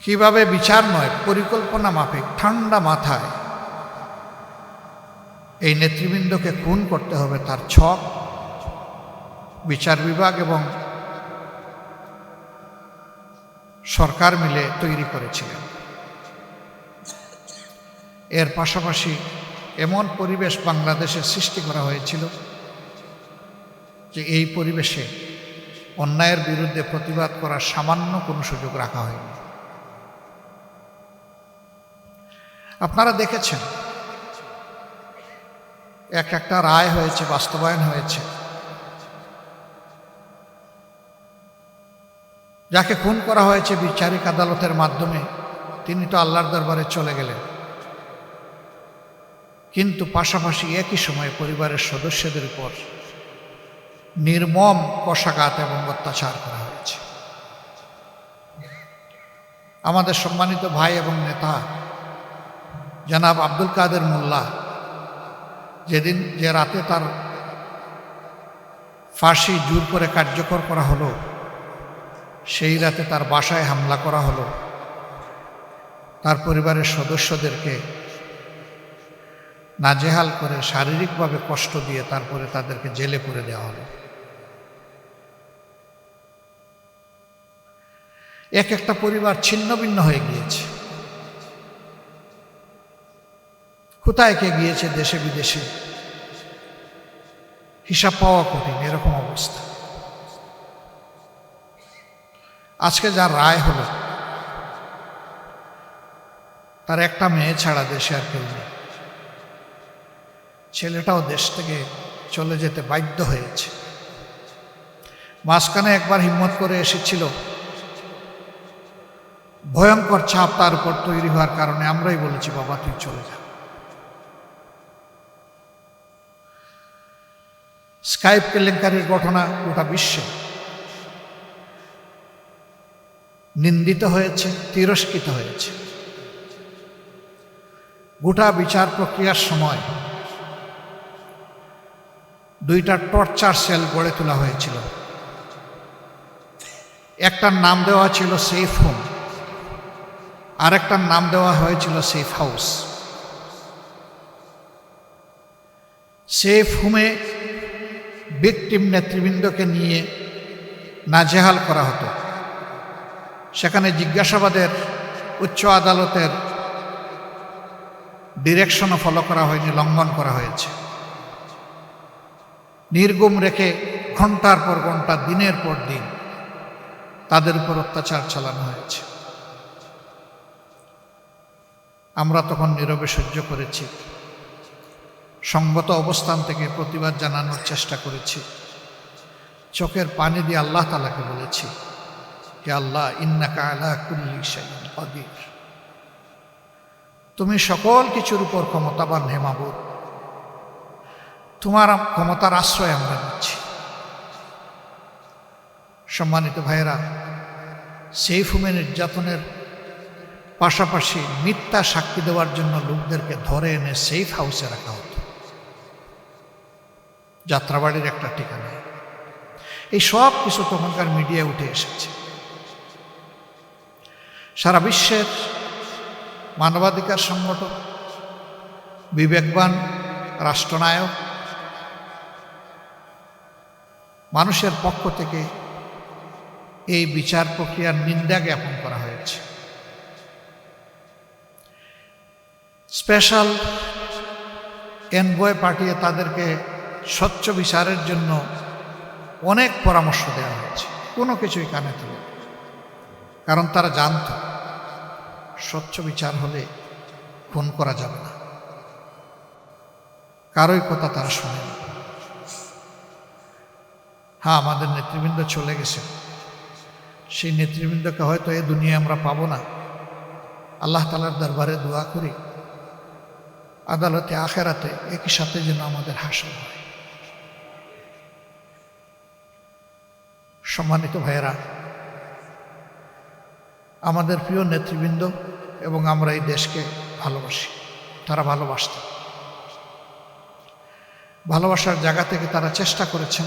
কিভাবে বিচার নয়, পরিকল্পনা মাফিক ঠান্ডা মাথায় এই নেতৃবৃন্দকে খুন করতে হবে তার ছক বিচার বিভাগ এবং সরকার মিলে তৈরি করেছিলেন। এর পাশাপাশি এমন পরিবেশ বাংলাদেশে সৃষ্টি করা হয়েছিল যে এই পরিবেশে অন্যায়ের বিরুদ্ধে প্রতিবাদ করার সামান্য কোনো সুযোগ রাখা হয়নি। আপনারা দেখেছেন একটা রায় হয়েছে, বাস্তবায়ন হয়েছে। যাকে খুন করা হয়েছে বিচারিক আদালতের মাধ্যমে তিনি তো আল্লাহর দরবারে চলে গেলেন, কিন্তু পাশাপাশি একই সময়ে পরিবারের সদস্যদের উপর নির্মম কষাঘাত এবং অত্যাচার করা হয়েছে। আমাদের সম্মানিত ভাই এবং নেতা জনাব আব্দুল কাদের মোল্লা যেদিন যে রাতে তার ফাঁসি জোর করে কার্যকর করা হলো, সেই রাতে তার বাসায় হামলা করা হলো, তার পরিবারের সদস্যদেরকে নাজেহাল করে শারীরিকভাবে কষ্ট দিয়ে তারপরে তাদেরকে জেলে পুরে দেওয়া হলো। একটা পরিবার ছিন্ন ভিন্ন হয়ে গিয়েছে, কোথায় কে গিয়েছে দেশে বিদেশে হিসাব পাওয়া কঠিন, এরকম অবস্থা। আজকে যার রায় হলো তার একটা মেয়ে ছাড়া দেশে আর কেউ নেই। ছেলেটাও দেশ থেকে চলে যেতে বাধ্য হয়েছে। মাঝখানে একবার হিম্মত করে এসেছিল, ভয়ঙ্কর চাপ তার উপর তৈরি হওয়ার কারণে আমরাই বলেছি বাবা তুই চলে যা। স্কাইপ কেলেঙ্কারির ঘটনা গোটা বিশ্বে নিন্দিত হয়েছে, তিরস্কৃত হয়েছে। গোটা বিচার প্রক্রিয়ার সময় দুইটা টর্চার সেল গড়ে তোলা হয়েছিল। একটার নাম দেওয়া ছিল সেফ হোম, আরেকটার নাম দেওয়া হয়েছিল সেফ হাউস। সেফ হোমে ভিকটিম নেতৃবৃন্দকে নিয়ে নাজেহাল করা হতো। সেখানে জিজ্ঞাসাবাদের উচ্চ আদালতের ডিরেকশনও ফলো করা হয়নি, লঙ্ঘন করা হয়েছে। নির্গুম রেখে ঘন্টার পর ঘন্টা, দিনের পর দিন তাদের উপর অত্যাচার চালানো হয়েছে। আমরা তখন নীরবে সহ্য করেছি, সঙ্গত অবস্থান থেকে প্রতিবাদ জানানোর চেষ্টা করেছি। চোখের পানি দিয়ে আল্লাহ তাআলাকে বলেছি, হে আল্লাহ, ইন্নাকা আলা কুল্লি শাইইন কাদির, তুমি সকল কিছুর উপর ক্ষমতাবান, হে মাবুদ, তোমার ক্ষমতার আশ্রয় আমরা নিচ্ছি। সম্মানিত ভাইয়েরা, সেফ হোমে নির্যাতনের পাশাপাশি মিথ্যা সাক্ষী দেওয়ার জন্য লোকদেরকে ধরে এনে সেফ হাউসে রাখা হতো, যাত্রাবাড়ির একটা ঠিকানায়। এই সব কিছু তখনকার মিডিয়ায় উঠে এসেছে। সারা বিশ্বের মানবাধিকার সংগঠন, বিবেকবান রাষ্ট্রনায়ক মানুষের পক্ষ থেকে এই বিচার প্রক্রিয়ার নিন্দা জ্ঞাপন করা হয়েছে। স্পেশাল এনভয় পাঠিয়ে তাদেরকে স্বচ্ছ বিচারের জন্য অনেক পরামর্শ দেওয়া হয়েছে, কোনো কিছুই কানে তুলে, কারণ তারা জানত স্বচ্ছ বিচার হলে খুন করা যাবে না। কারোই কথা তারা শোনে না। হ্যাঁ, আমাদের নেতৃবৃন্দ চলে গেছে, সেই নেতৃবৃন্দকে হয়তো এ দুনিয়া আমরা পাবো না। আল্লাহ তাআলার দরবারে দোয়া করি আদালতে আখেরাতে একই সাথে যেন আমাদের হাসর হয়। সম্মানিত ভাইয়েরা, আমাদের প্রিয় নেতৃবৃন্দ এবং আমরা এই দেশকে ভালোবাসি, তারা ভালোবাসত। ভালোবাসার জায়গা থেকে তারা চেষ্টা করেছেন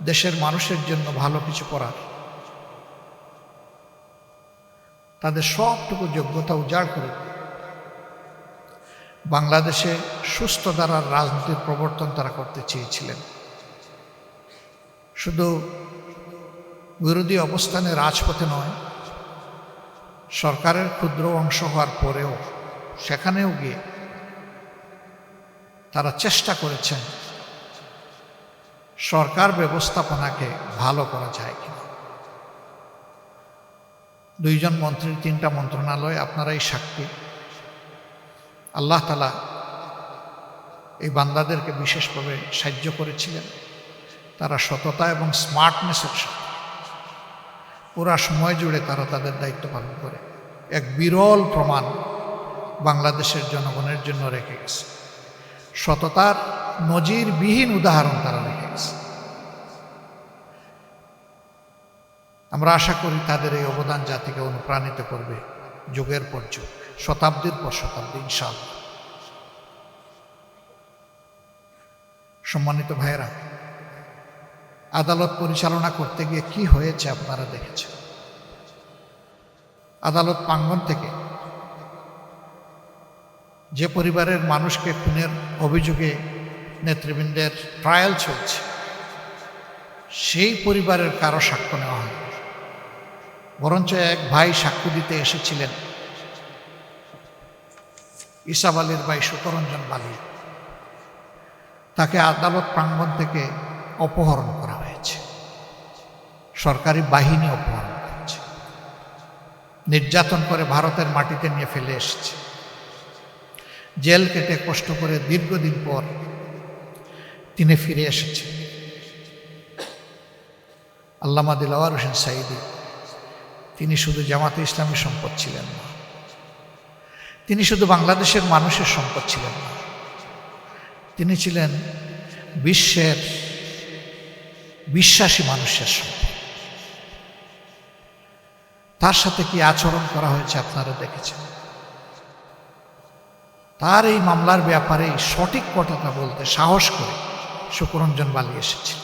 দেশের মানুষের জন্য ভালো কিছু করার। তাদের সবটুকু যোগ্যতা উজাড় করে বাংলাদেশে সুস্থ ধারার রাজনীতির প্রবর্তন তারা করতে চেয়েছিলেন। শুধু বিরোধী অবস্থানে রাজপথে নয়, সরকারের ক্ষুদ্র অংশ হওয়ার পরেও সেখানেও গিয়ে তারা চেষ্টা করেছেন সরকার ব্যবস্থাপনাকে ভালো করা যায় কিনা। 2 জন মন্ত্রীর 3টা মন্ত্রণালয়, আপনারাই সাক্ষী। আল্লাহ তাআলা এই বান্দাদেরকে বিশেষভাবে সাহায্য করেছিলেন। তারা সততা এবং স্মার্টনেসের সাথে পুরা সময় জুড়ে তারা তাদের দায়িত্ব পালন করে এক বিরল প্রমাণ বাংলাদেশের জনগণের জন্য রেখে গেছে। সততার নজিরবিহীন উদাহরণ তারা রেখে গেছে। আমরা আশা করি তাদের এই অবদান জাতিকে অনুপ্রাণিত করবে যুগের পর যুগ, শতাব্দীর পর শতাব্দী, ইনশাআল্লাহ। সম্মানিত ভাইয়েরা, আদালত পরিচালনা করতে গিয়ে কি হয়েছে আপনারা দেখেছেন। আদালত প্রাঙ্গণ থেকে যে পরিবারের মানুষকে খুনের অভিযোগে নেতৃবৃন্দের ট্রায়াল চলছে, সেই পরিবারের কারো সাক্ষ্য নেওয়া হয়, বরঞ্চ এক ভাই সাক্ষ্য দিতে এসেছিলেন, ইসাব আলীর ভাই সুতরঞ্জন বালি। তাকে আদালত প্রাঙ্গণ থেকে অপহরণ করা হয়েছে, সরকারি বাহিনী অপহরণ করেছে, নির্যাতন করে ভারতের মাটিতে নিয়ে ফেলে এসেছে। জেল কেটে কষ্ট করে দীর্ঘদিন পর তিনি ফিরে এসেছেন। আল্লামা দিলওয়ার হোসেন সাঈদী, তিনি শুধু জামাতে ইসলামী সম্পদ ছিলেন না, তিনি শুধু বাংলাদেশের মানুষের সম্পদ ছিলেন না, তিনি ছিলেন বিশ্বের বিশ্বাসী মানুষের সম্পদ। তার সাথে কি আচরণ করা হয়েছে আপনারা দেখেছেন। তার এই মামলার ব্যাপারে সঠিক কথাটা বলতে সাহস করে সুতরঞ্জন বালি এসেছিল,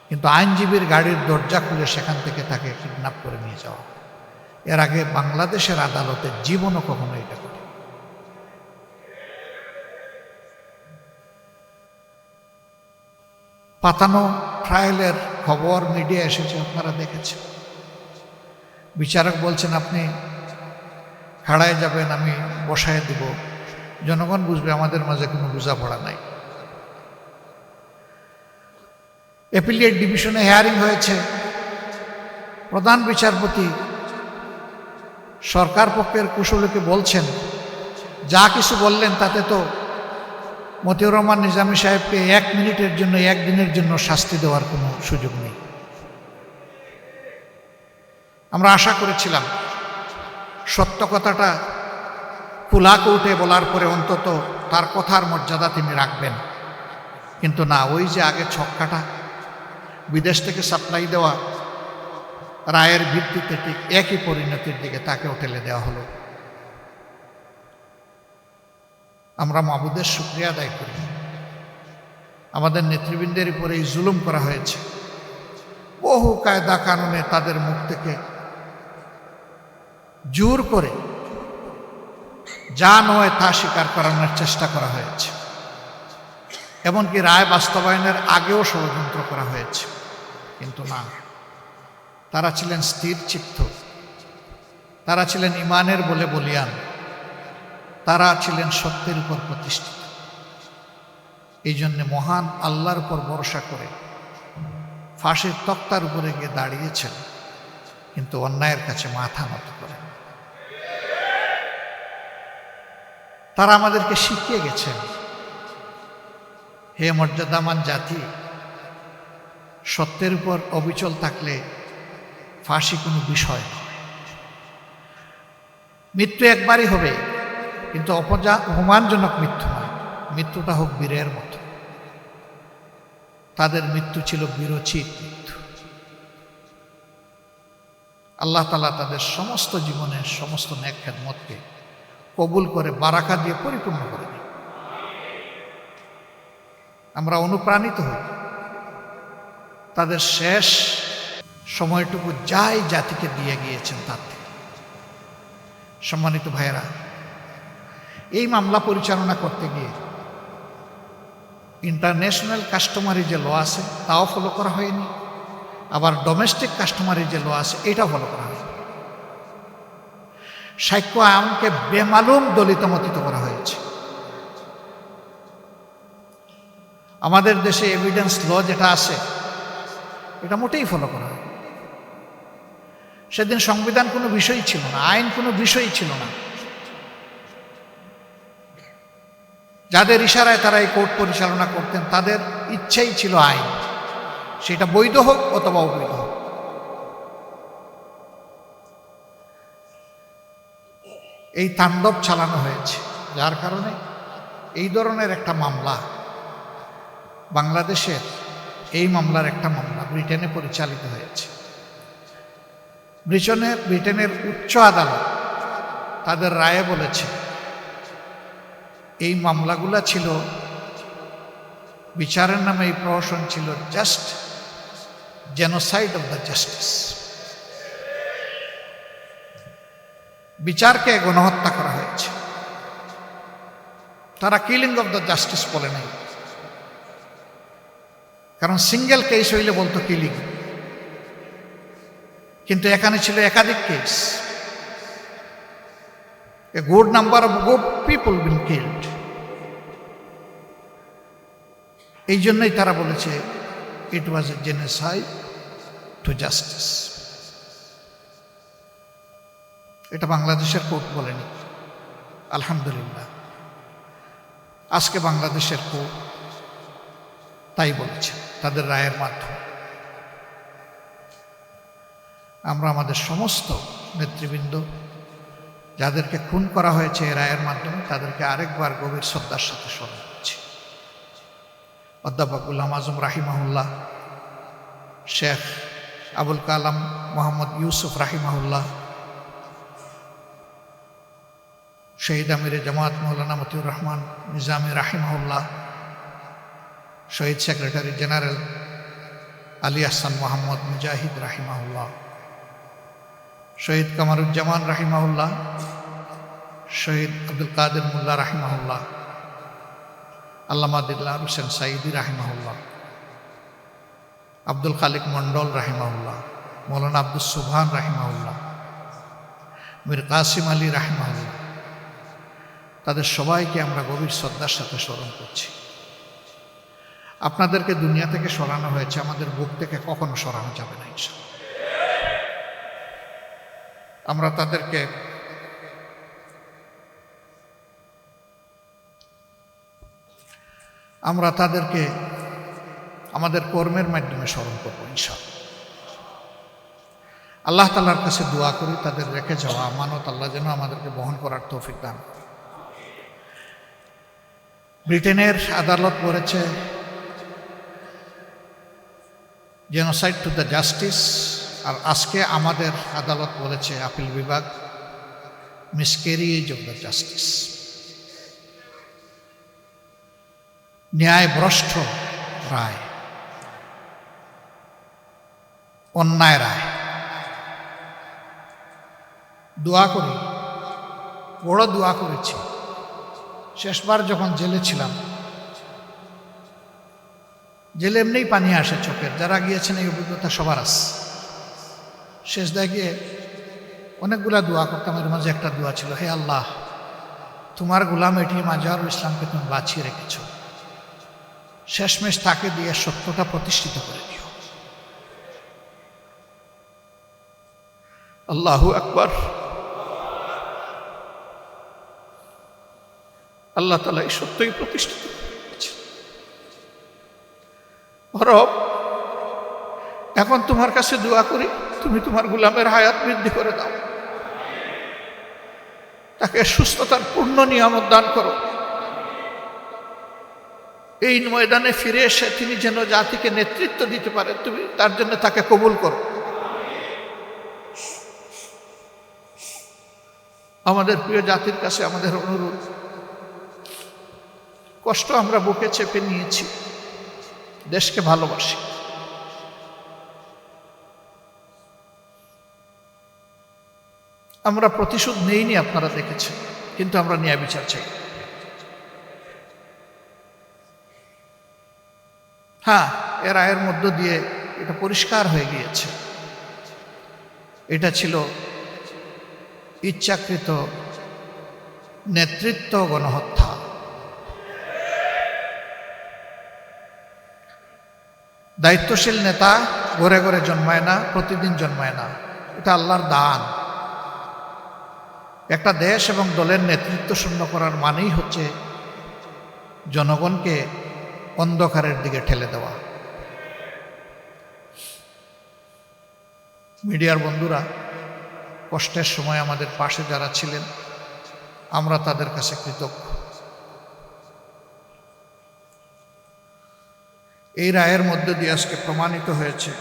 কিন্তু আইনজীবীর গাড়ির দরজা খুলে সেখান থেকে তাকে কিডন্যাপ করে নিয়ে যাওয়া। এর আগে বাংলাদেশের আদালতে জীবনও কখনো এটা করে। পাতানো ট্রায়ালের খবর মিডিয়া এসেছে, আপনারা দেখেছেন। বিচারক বলছেন আপনি খাড়ায় যাবেন, আমি বসায় দিব, জনগণ বুঝবে আমাদের মাঝে কোনো বোঝাপড়া নাই। অ্যাপিলিয়েট ডিভিশনে হিয়ারিং হয়েছে, প্রধান বিচারপতি সরকার পক্ষের কুশলীকে বলছেন, যা কিছু বললেন তাতে তো মতিউর রহমান নিজামী সাহেবকে 1 মিনিটের জন্য, 1 দিনের জন্য শাস্তি দেওয়ার কোনো সুযোগ নেই। আমরা আশা করেছিলাম সত্য কথাটা খোলা কোর্টে বলার পরে অন্তত তার কথার মর্যাদা তিনি রাখবেন, কিন্তু না, ওই যে আগে ছক্কাটা বিদেশ থেকে সাপ্লাই দেওয়া রায়ের ভিত্তিতে ঠিক একই পরিণতির দিকে তাকেও ঠেলে দেওয়া হলো। আমরা মাবুদের শুকরিয়া আদায় করি, আমাদের নেতৃবৃন্দের উপরে এই জুলুম করা হয়েছে। বহু কায়দা কানুনে তাদের মুখ থেকে জোর করে যা নয় তা স্বীকার করানোর চেষ্টা করা হয়েছে, এমনকি রায় বাস্তবায়নের আগেও ষড়যন্ত্র করা হয়েছে, কিন্তু না, তারা ছিলেন স্থির চিত্ত, তারা ছিলেন ইমানের বলে বলিয়ান, তারা ছিলেন সত্যের উপর প্রতিষ্ঠিত। এই জন্যে মহান আল্লাহর উপর ভরসা করে ফাঁসির তক্তার উপরে গিয়ে দাঁড়িয়েছেন, কিন্তু অন্যায়ের কাছে মাথা নত করেন। তারা আমাদেরকে শিখিয়ে গেছেন, হে মর্যাদামান জাতি, সত্যের উপর অবিচল থাকলে ফাঁসি কোনো বিষয় নয়। মৃত্যু একবারই হবে, কিন্তু অপমানজনক মৃত্যু নয়, মৃত্যুটা হোক বীরের মতো। তাদের মৃত্যু ছিল বীরোচিত মৃত্যু। আল্লাহ তাআলা তাদের সমস্ত জীবনের সমস্ত নেক খেদমতকে কবুল করে বারাকা দিয়ে পরিপূর্ণ করে দিন। আমরা অনুপ্রাণিত হই তাদের শেষ সময়টুকু যাই জাতিকে দিয়ে গিয়েছেন তার থেকে। সম্মানিত ভাইয়েরা, এই মামলা পরিচালনা করতে গিয়ে ইন্টারন্যাশনাল কাস্টমারি যে ল আছে তাও ফলো করা হয়নি, আবার ডোমেস্টিক কাস্টমারি যে ল আছে এটাও ফলো করা হয়নি। সাক্ষ্য আইনকে বেমালুম দলিতমতিত করা হয়েছে। আমাদের দেশে এভিডেন্স ল যেটা আছে এটা মোটেই ফলো করা হয়। সেদিন সংবিধান কোনো বিষয়ই ছিল না, আইন কোনো বিষয়ই ছিল না। যাদের ইশারায় তারা এই কোর্ট পরিচালনা করতেন তাদের ইচ্ছেই ছিল আইন, সেটা বৈধ হোক অথবা অবৈধ হোক। এই তাণ্ডব চালানো হয়েছে, যার কারণে এই ধরনের একটা মামলা বাংলাদেশের, এই মামলার একটা মামলা ব্রিটেনে পরিচালিত হয়েছে। ব্রিটেনের উচ্চ আদালত তাদের রায়ে বলেছে এই মামলাগুলা ছিল, বিচারের নামে এই প্রহসন ছিল just genocide of the justice. বিচারকে গণহত্যা করা হয়েছে। তারা কিলিং অফ দ্য জাস্টিস বলে নাই, কারণ সিঙ্গেল কেস হইলে বলতো কিলিং, কিন্তু এখানে ছিল একাধিক case. A good number of good people been killed. এই জন্যই তারা বলেছে ইট ওয়াজ এ জেনোসাইড টু জাস্টিস। এটা বাংলাদেশের কোর্ট বলেনি, আলহামদুলিল্লাহ। আজকে বাংলাদেশের কোর্ট তাই বলেছে তাদের রায়ের মাধ্যমে। আমরা আমাদের সমস্ত নেতৃবৃন্দ যাদেরকে খুন করা হয়েছে এই রায়ের মাধ্যমে তাদেরকে আরেকবার গভীর শ্রদ্ধার সাথে স্মরণ করছি। অধ্যাপক গোলাম আজম রাহিমাহুল্লাহ, শেখ আবুল কালাম মোহাম্মদ ইউসুফ রাহিমাহুল্লাহ, শহীদ আমিরে জামাত মৌলানা মতিউর রহমান নিজামী রাহিমাহুল্লাহ, শহীদ সেক্রেটারি জেনারেল আলী আহসান মোহাম্মদ মুজাহিদ রাহিমাহুল্লাহ, শহীদ কামারুজ্জামান রাহিমাহুল্লাহ, শহীদ আব্দুল কাদের মোল্লা রাহিমাহুল্লাহ, আল্লামা দিলদার হোসেন সাইদি রাহিমাহুল্লাহ, আব্দুল খালিক মন্ডল রাহিমাহুল্লাহ, মৌলানা আব্দুল সুবহান রাহিমাহুল্লাহ, মীর কাসিম আলী রাহিমাহুল্লাহ, তাদের সবাইকে আমরা গভীর শ্রদ্ধার সাথে স্মরণ করছি। আপনাদেরকে দুনিয়া থেকে সরানো হয়েছে, আমাদের বুক থেকে কখনো সরানো যাবে না ইনশাআল্লাহ। আমরা তাদেরকে আমাদের কর্মের মাধ্যমে স্মরণ করবো ইনশাআল্লাহ। আল্লাহ তাআলার কাছে দোয়া করি তাদের রেখে যাওয়া আমানত আল্লাহ যেন আমাদেরকে বহন করার তৌফিক দান। ব্রিটেনের আদালত বলেছে জেনোসাইড টু দ্য জাস্টিস, আর আজকে আমাদের আদালত বলেছে আপিল বিভাগ মিসক্যারিয়েজ অফ দ্য জাস্টিস, ন্যায়ভ্রষ্ট রায়, অন্যায় রায়। দোয়া করি, বড় দোয়া করেছি। শেষবার যখন জেলে ছিলাম, জেলে এমনিই পানি আসে চোখের, যারা গিয়েছেন এই অভিজ্ঞতা সবার আছে। শেষ দাগে অনেকগুলা দোয়া করতাম, এর মাঝে একটা দোয়া ছিল, হে আল্লাহ, তোমার গোলাম এটিএম আজহারুল ইসলামকে তুমি বাঁচিয়ে রেখেছ, শেষমেশ তাকে দিয়ে সত্যটা প্রতিষ্ঠিত করে দিও। আল্লাহু আকবার। আল্লাহ তাআলা এই সত্যই প্রতিষ্ঠিত করেছেন। রব, এখন তোমার কাছে দোয়া করি, তুমি তোমার গোলামের হায়াত বৃদ্ধি করে দাও, তাকে সুস্থতার পূর্ণ নিয়ামত দান করো। এই ময়দানে ফিরে এসে তিনি যেন জাতিকে নেতৃত্ব দিতে পারে, তুমি তার জন্য তাকে কবুল করো। আমাদের প্রিয় জাতির কাছে আমাদের অনুরোধ, কষ্ট আমরা বুকে চেপে নিয়েছি, দেশকে ভালোবাসি, আমরা প্রতিশোধ নেইনি, আপনারা দেখেছেন, কিন্তু আমরা ন্যায় বিচার চাই। হ্যাঁ, এর রায়ের মধ্য দিয়ে এটা পরিষ্কার হয়ে গিয়েছে, এটা ছিল ইচ্ছাকৃত নেতৃত্ব গণহত্যা। দায়িত্বশীল নেতা ঘরে ঘরে জন্মায় না, প্রতিদিন জন্মায় না, এটা আল্লাহর দান। একটা দেশ এবং দলের নেতৃত্ব শূন্য করার মানেই হচ্ছে জনগণকে অন্ধকারের দিকে ঠেলে দেওয়া। মিডিয়ার বন্ধুরা, কষ্টের সময় আমাদের পাশে যারা ছিলেন, আমরা তাদের কাছে কৃতজ্ঞ। এই রায়ের মধ্যে দিয়ে আজকে প্রমাণিত হয়েছে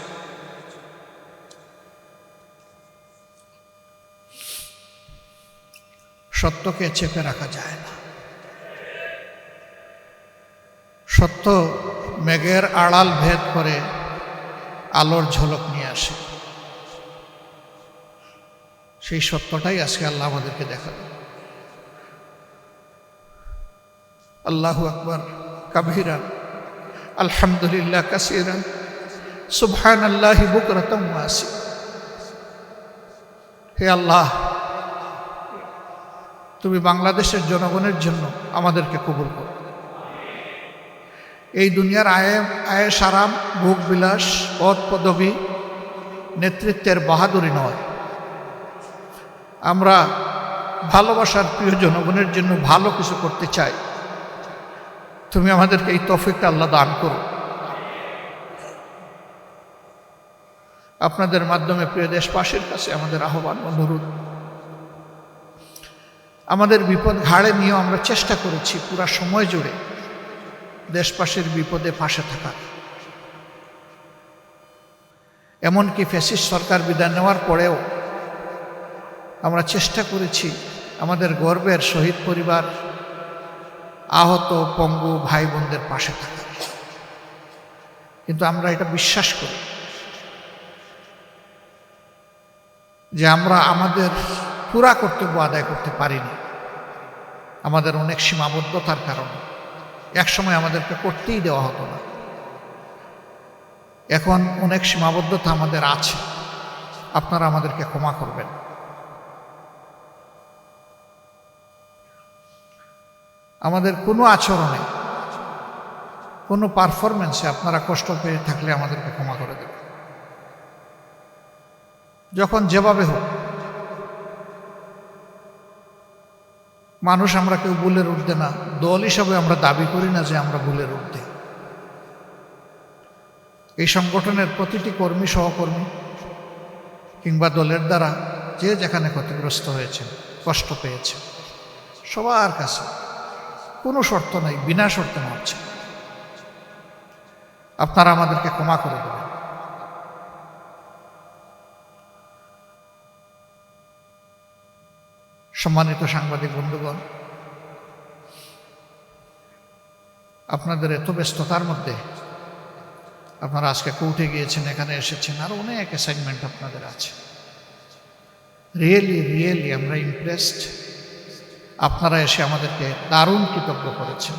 সত্যকে চেপে রাখা যায় না। সত্য মেঘের আড়াল ভেদ করে আলোর ঝলক নিয়ে আসে। সেই সত্যটাই আজকে আল্লাহ আমাদেরকে দেখাবে। আল্লাহু আকবার কাবীরা, আলহামদুলিল্লাহ কাসীরান, সুবহানাল্লাহি বুকরাতাম ওয়া আসীলা। হে আল্লাহ, তুমি বাংলাদেশের জনগণের জন্য আমাদেরকে কবুল করো। এই দুনিয়ার আয়েশ আরাম, ভোগ বিলাস, পদ পদবী, নেতৃত্বের বাহাদুরি নয়। আমরা ভালোবাসার প্রিয় জনগণের জন্য ভালো কিছু করতে চাই। তুমি আমাদেরকে এই তৌফিকটা আল্লাহ দান করো। আপনাদের মাধ্যমে প্রিয় দেশবাসীর কাছে আমাদের আহ্বান, অনুরোধ, আমাদের বিপদ ঘাড়ে নিয়েও আমরা চেষ্টা করেছি পুরা সময় জুড়ে দেশবাসীর বিপদে পাশে থাকা। এমনকি ফ্যাসিস্ট সরকার বিদায় নেওয়ার পরেও আমরা চেষ্টা করেছি আমাদের গর্বের শহীদ পরিবার, আহত পঙ্গু ভাই বোনদের পাশে থাকা। কিন্তু আমরা এটা বিশ্বাস করি যে আমরা আমাদের পুরা কর্তব্য আদায় করতে পারিনি, আমাদের অনেক সীমাবদ্ধতার কারণে। একসময় আমাদেরকে করতেই দেওয়া হতো না, এখন অনেক সীমাবদ্ধতা আমাদের আছে। আপনারা আমাদেরকে ক্ষমা করবেন। আমাদের কোনো আচরণে, কোনো পারফরমেন্সে আপনারা কষ্ট পেয়ে থাকলে আমাদেরকে ক্ষমা করে দেবেন। যখন যেভাবে হোক, মানুষ আমরা কেউ ভুলের ঊর্ধ্বে না। দল হিসাবে আমরা দাবি করি না যে আমরা ভুলের ঊর্ধ্বে। এই সংগঠনের প্রতিটি কর্মী, সহকর্মী কিংবা দলের দ্বারা যে যেখানে ক্ষতিগ্রস্ত হয়েছে, কষ্ট পেয়েছে, সবার কাছে কোনো শর্ত নাই, বিনা শর্তে মারছে, আপনারা আমাদেরকে ক্ষমা করে দেবেন। সম্মানিত সাংবাদিক বন্ধুগণ, আপনাদের এত ব্যস্ততার মধ্যে আপনারা আজকে কোর্টে গিয়েছেন, এখানে এসেছেন, আর অনেক অ্যাসাইনমেন্ট আপনাদের আছে। রিয়েলি আমরা ইমপ্রেসড। আপনারা এসে আমাদেরকে দারুণ কৃতজ্ঞ করেছেন।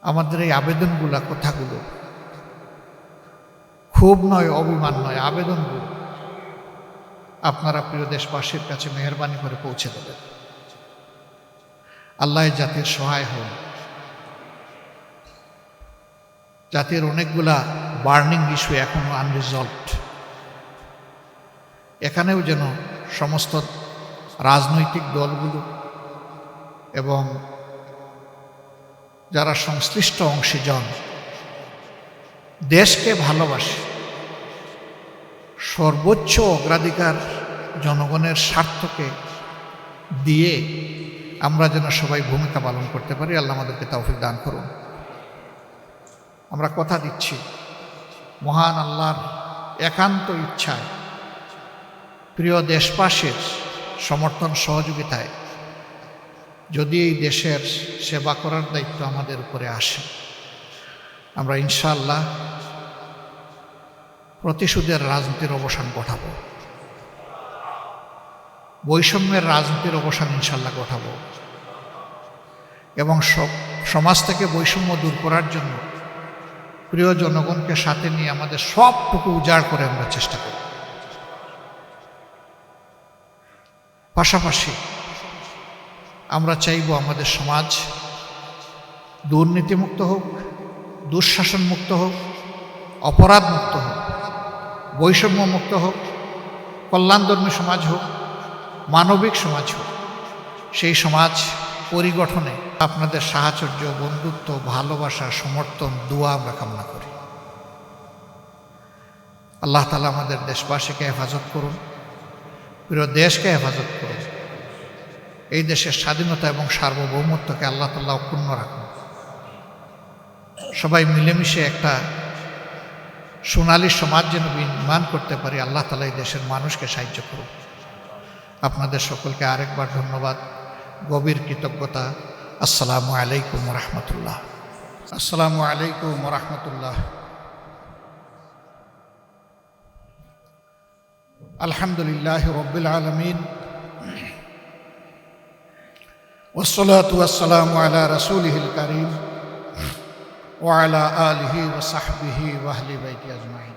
আমাদের এই আবেদনগুলা, কথাগুলো খুব নয়, অভিমান নয়, আবেদনগুলো আপনারা প্রিয় দেশবাসীর কাছে মেহেরবানি করে পৌঁছে দেবেন। আল্লাহ জাতির সহায় হন। জাতির অনেকগুলা বার্নিং ইস্যু এখনো আনরিজলভড। এখানেও যেন সমস্ত রাজনৈতিক দলগুলো এবং যারা সংশ্লিষ্ট অংশীজন দেশকে ভালোবাসে, সর্বোচ্চ অগ্রাধিকার জনগণের স্বার্থকে দিয়ে আমরা যেন সবাই ভূমিকা পালন করতে পারি। আল্লাহ আমাদেরকে তৌফিক দান করুন। আমরা কথা দিচ্ছি, মহান আল্লাহর একান্ত ইচ্ছায়, প্রিয় দেশবাসীর সমর্থন সহযোগিতায় যদি এই দেশের সেবা করার দায়িত্ব আমাদের উপরে আসে, আমরা ইনশাআল্লাহ প্রতিশোধের রাজনীতির অবসান ঘটাবো। বৈষম্যের রাজনীতির অবসান ইনশাল্লাহ ঘটাবো এবং সমাজ থেকে বৈষম্য দূর করার জন্য প্রিয় জনগণকে সাথে নিয়ে আমাদের সবটুকু উজাড় করে আমরা চেষ্টা করব। পাশাপাশি আমরা চাইব আমাদের সমাজ দুর্নীতিমুক্ত হোক, দুঃশাসন মুক্ত হোক, অপরাধ মুক্ত হোক, বৈষম্য মুক্ত হোক, কল্যাণধর্মী সমাজ হোক, মানবিক সমাজ হোক। সেই সমাজ পরিগঠনে আপনাদের সাহচর্য, বন্ধুত্ব, ভালোবাসা, সমর্থন, দোয়া আমরা কামনা করি। আল্লাহ তাআলা আমাদের দেশবাসীকে হেফাজত করুন, প্রিয় দেশকে হেফাজত করুন। এই দেশের স্বাধীনতা এবং সার্বভৌমত্বকে আল্লাহ তাআলা অক্ষুণ্ণ রাখুন। সবাই মিলেমিশে একটা সোনালী সমাজ যেন নির্মাণ করতে পারি, আল্লাহ তাআলা এই দেশের মানুষকে সাহায্য করুন। আপনাদের সকলকে আরেকবার ধন্যবাদ, গভীর কৃতজ্ঞতা। আসসালামু আলাইকুম ওয়া রাহমাতুল্লাহ। আসসালামু আলাইকুম ওয়া রাহমাতুল্লাহ। আলহামদুলিল্লাহি রাব্বিল আলামিন ওয়াসসালাতু ওয়াসসালামু আলা রাসূলিহিল কারীম ওয়া আলা আলিহি ওয়া সাহবিহি ওয়া আহলি বাইতি আজমাইন।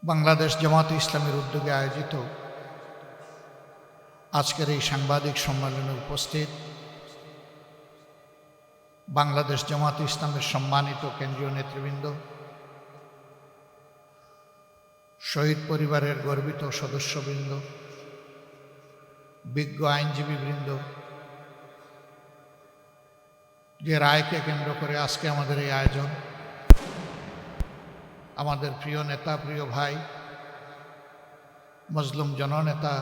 বাংলাদেশ জামায়াতে ইসলামীর উদ্যোগে আয়োজিত আজকের এই সাংবাদিক সম্মেলনে উপস্থিত বাংলাদেশ জামায়াতে ইসলামের সম্মানিত কেন্দ্রীয় নেতৃবৃন্দ, শহীদ পরিবারের গর্বিত সদস্যবৃন্দ, বিজ্ঞ আইনজীবীবৃন্দ, যে রায়কে কেন্দ্র করে আজকে আমাদের এই আয়োজন, আমাদের প্রিয় নেতা, প্রিয় ভাই, মজলুম জননেতা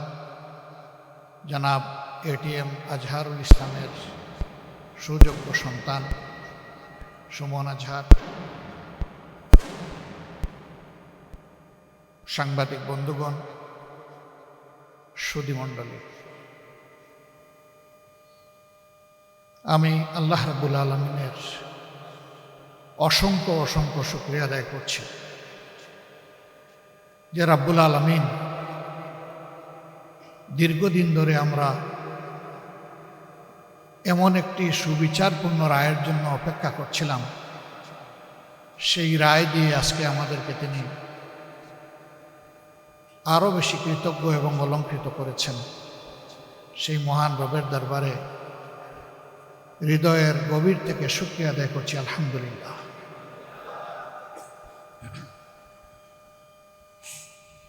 জনাব এটিএম আজহারুল ইসলামের সুযোগ্য সন্তান সুমন আজহার, সাংবাদিক বন্ধুগণ, সুধীমণ্ডলী, আমি আল্লাহ রাব্বুল আলামিনের অসংখ্য অসংখ্য শুকরিয়া আদায় করছি যে রাব্বুল আলামিন দীর্ঘদিন ধরে আমরা এমন একটি সুবিচারপূর্ণ রায়ের জন্য অপেক্ষা করছিলাম, সেই রায় দিয়ে আজকে আমাদেরকে তিনি আরও বেশি কৃতজ্ঞ এবং অলঙ্কৃত করেছেন। সেই মহান রবের দরবারে হৃদয়ের গভীর থেকে শুকরিয়া আদায় করছি, আলহামদুলিল্লাহ।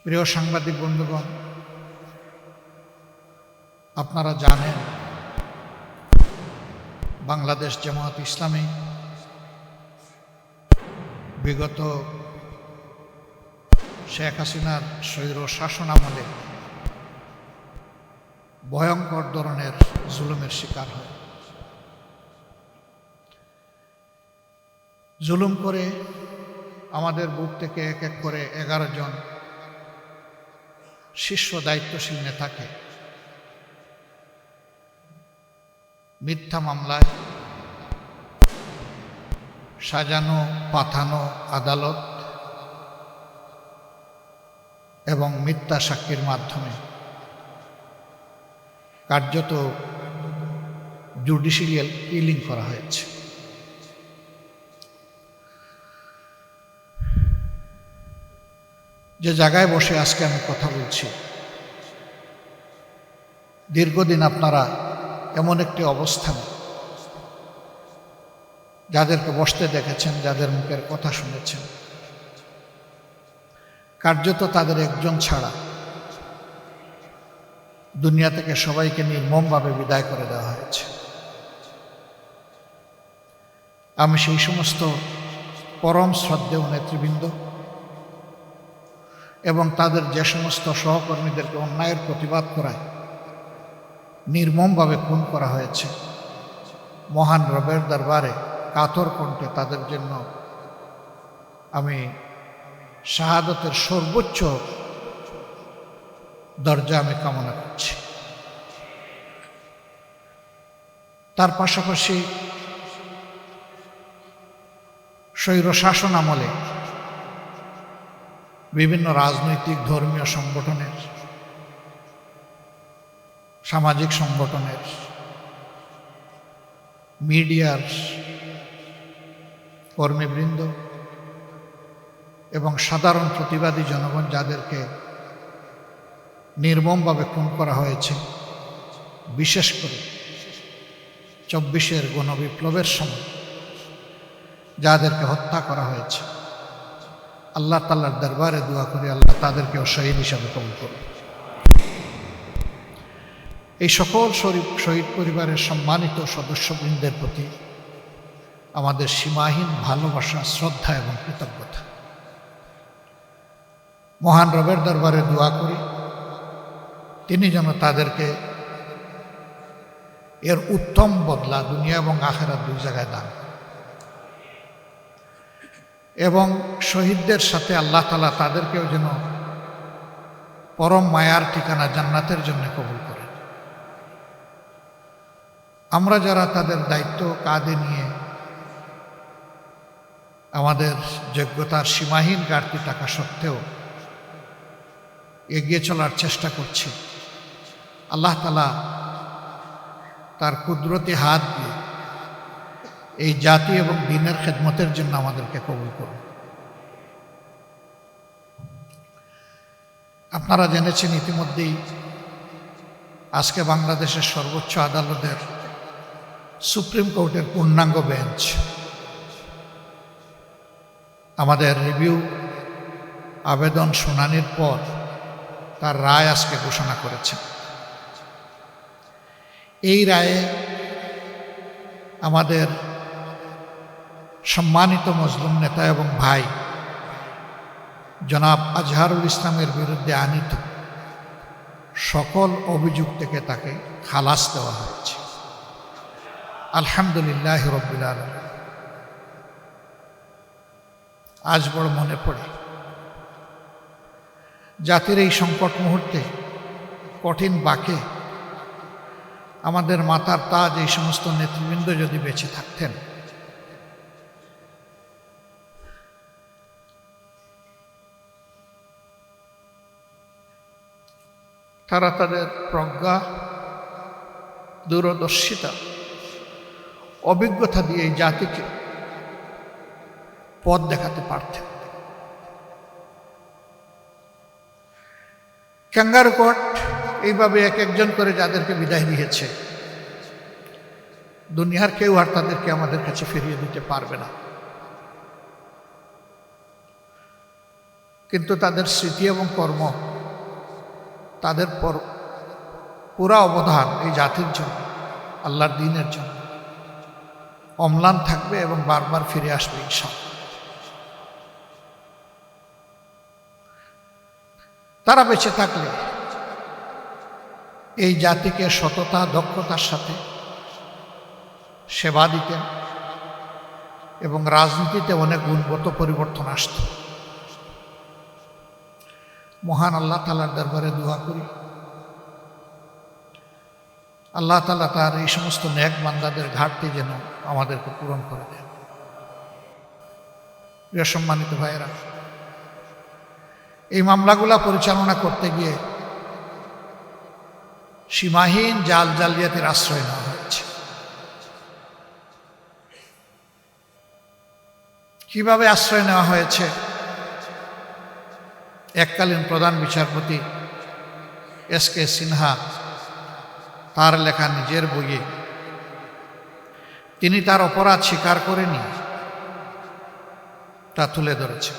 প্রিয় সাংবাদিক বন্ধুগণ, আপনারা জানেন বাংলাদেশ জামায়াত ইসলামী বিগত শেখ হাসিনার স্বৈর শাসন আমলে ভয়ঙ্কর ধরনের জুলুমের শিকার হয়। জুলুম করে আমাদের বুক থেকে এক এক করে 11 জন শীর্ষ দায়িত্বশীল নেতাকে মিথ্যা মামলায় সাজানো পাঠানো আদালত এবং মিথ্যা সাক্ষীর মাধ্যমে কার্যত জুডিশিয়াল কিলিং করা হয়েছে। যে জায়গায় বসে আজকে আমি কথা বলছি, দীর্ঘদিন আপনারা এমন একটি অবস্থানে যাদেরকে বসতে দেখেছেন, যাদের মুখের কথা শুনেছেন, কার্যত তাদের একজন ছাড়া দুনিয়া থেকে সবাইকে নির্মমভাবে বিদায় করে দেওয়া হয়েছে। আমি সেই সমস্ত পরম শ্রদ্ধেয় নেতৃবৃন্দ এবং তাদের যে সমস্ত সহকর্মীদেরকে অন্যায়ের প্রতিবাদ করায় নির্মমভাবে খুন করা হয়েছে, মহান রবের দরবারে কাতর কণ্ঠে তাদের জন্য আমি শাহাদতের সর্বোচ্চ দরজা আমি কামনা করছি। তার পাশাপাশি স্বৈর শাসন আমলে বিভিন্ন রাজনৈতিক ধর্মীয় সংগঠনের, সামাজিক সংগঠনের, মিডিয়ার কর্মীবৃন্দ এবং সাধারণ প্রতিবাদী জনগণ যাদেরকে নির্মমভাবে খুন করা হয়েছে, বিশেষ করে 24-এর গণবিপ্লবের সময় যাদেরকে হত্যা করা হয়েছে, আল্লাহ তাআলার দরবারে দোয়া করি আল্লাহ তাদেরকেও শহীদ হিসাবে কবুল করুন। এই সকল শহীদ পরিবারের সম্মানিত সদস্যবৃন্দের প্রতি আমাদের সীমাহীন ভালোবাসা, শ্রদ্ধা এবং কৃতজ্ঞতা। মহান রবের দরবারে দোয়া করি তিনি যেন তাদেরকে এর উত্তম বদলা দুনিয়া এবং আখিরাত দুই জায়গায় দান, এবং শহীদদের সাথে আল্লাহ তাআলা তাদেরকেও যেন পরম মায়ার ঠিকানা জান্নাতের জন্য কবুল করেন। আমরা যারা তাদের দায়িত্ব কাঁধে নিয়ে আমাদের যোগ্যতার সীমাহীন ঘাটতি থাকা সত্ত্বেও এগিয়ে চলার চেষ্টা করছি, আল্লাহ তাআলা তার কুদরতি হাত দিয়ে এই জাতি এবং দ্বীনের খেদমতের জন্য আমাদেরকে কবুল করুন। আপনারা জেনেছেন ইতিমধ্যেই আজকে বাংলাদেশের সর্বোচ্চ আদালতের সুপ্রিম কোর্টের পূর্ণাঙ্গ বেঞ্চ আমাদের রিভিউ আবেদন শুনানির পর তার রায় আজকে ঘোষণা করেছে। এই রায়ে আমাদের সম্মানিত মজলুম নেতা এবং ভাই জনাব আজহারুল ইসলামের বিরুদ্ধে আনীত সকল অভিযোগ থেকে তাকে খালাস দেওয়া হয়েছে। আলহামদুলিল্লাহ রাব্বিল আলামিন। আজ বড় মনে পড়ে জাতির এই সংকট মুহূর্তে, কঠিন বাঁকে আমাদের মাথার তাজ এই সমস্ত নেতৃবৃন্দ যদি বেঁচে থাকতেন, তারা তাদের প্রজ্ঞা, দূরদর্শিতা, অভিজ্ঞতা দিয়ে এই জাতিকে পথ দেখাতে পারতেন। ক্যাঙ্গারু কোর্ট এইভাবে এক একজন করে যাদেরকে বিদায় দিয়েছে, দুনিয়ার কেউ আর তাদেরকে আমাদের কাছে ফিরিয়ে দিতে পারবে না। কিন্তু তাদের স্মৃতি এবং কর্ম, তাদের পুরা অবদান এই জাতির জন্য, আল্লাহর দ্বীনের জন্য অম্লান থাকবে এবং বারবার ফিরে আসবে ইনশাআল্লাহ। তারা বেঁচে থাকলে এই জাতিকে সততা, দক্ষতার সাথে সেবা দিতেন এবং রাজনীতিতে অনেক গুণগত পরিবর্তন আসত। মহান আল্লাহ তাআলার দরবারে দোয়া করি আল্লাহ তাআলা তার এই সমস্ত নেক বান্দাদের ঘাটতি যেন আমাদেরকে পূরণ করে দেন। প্রিয় সম্মানিত ভাইয়েরা, এই মামলাগুলা পরিচালনা করতে গিয়ে সীমাহীন জালিয়াতির আশ্রয় নেওয়া হয়েছে। কিভাবে আশ্রয় নেওয়া হয়েছে? এককালীন প্রধান বিচারপতি এস.কে. সিনহা তার লেখা নিজের বইয়ে তিনি তার অপরাধ স্বীকার করেনি তা তুলে ধরেছেন।